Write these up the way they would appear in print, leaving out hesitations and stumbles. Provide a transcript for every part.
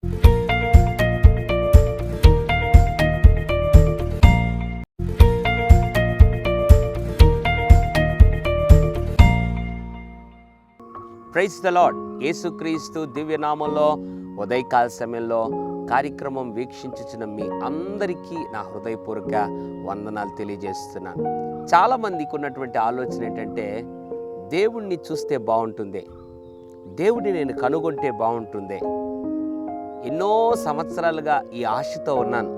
Praise the lord. యేసుక్రీస్తు దివ్యనామంలో ఉదయకాల సమయంలో కార్యక్రమం వీక్షించుచున్న మీ అందరికీ నా హృదయపూర్వక వందనాలు తెలియజేస్తున్నాను. చాలామందికి ఉన్నటువంటి ఆలోచన ఏంటంటే, దేవుణ్ణి చూస్తే బాగుంటుంది, దేవుడిని నేను కనుగొంటే బాగుంటుంది. ఎన్నో సంవత్సరాలుగా ఈ ఆశతో ఉన్నాను,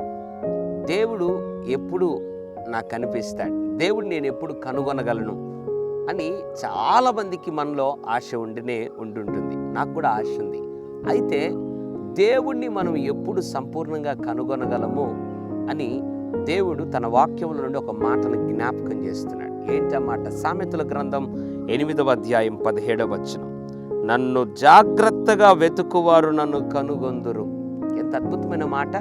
దేవుడు ఎప్పుడు నాకు కనిపిస్తాడు, దేవుడిని నేను ఎప్పుడు కనుగొనగలను అని చాలామందికి మనలో ఆశ ఉండుంటుంది. నాకు కూడా ఆశ ఉంది. అయితే దేవుణ్ణి మనం ఎప్పుడు సంపూర్ణంగా కనుగొనగలము అని దేవుడు తన వాక్యముల నుండి ఒక మాటను జ్ఞాపకం చేస్తున్నాడు. ఏంటా మాట? సామెతల గ్రంథం 8వ అధ్యాయం 17వ వచనం, నన్ను జాగ్రత్తగా వెతుకువారు నన్ను కనుగొందురు. ఎంత అద్భుతమైన మాట!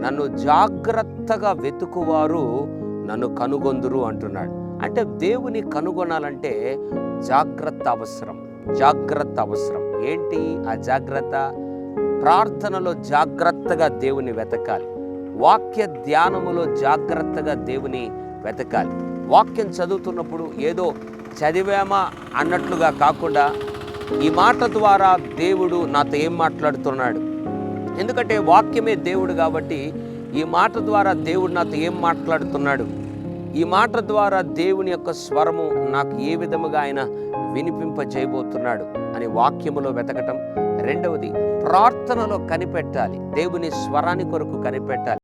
నన్ను జాగ్రత్తగా వెతుకువారు నన్ను కనుగొందురు అంటున్నాడు. అంటే దేవుని కనుగొనాలంటే జాగ్రత్త అవసరం. ఏంటి ఆ జాగ్రత్త? ప్రార్థనలో జాగ్రత్తగా దేవుని వెతకాలి, వాక్య ధ్యానములో జాగ్రత్తగా దేవుని వెతకాలి. వాక్యం చదువుతున్నప్పుడు ఏదో చదివామా అన్నట్లుగా కాకుండా, ఈ మాట ద్వారా దేవుడు నాతో ఏం మాట్లాడుతున్నాడు, ఎందుకంటే వాక్యమే దేవుడు కాబట్టి ఈ మాట ద్వారా దేవుడు నాతో ఏం మాట్లాడుతున్నాడు, ఈ మాట ద్వారా దేవుని యొక్క స్వరము నాకు ఏ విధముగా ఆయన వినిపింపజేయబోతున్నాడు అని వాక్యములో వెతకటం. రెండవది, ప్రార్థనలో కనిపెట్టాలి, దేవుని స్వరాన్ని కొరకు కనిపెట్టాలి.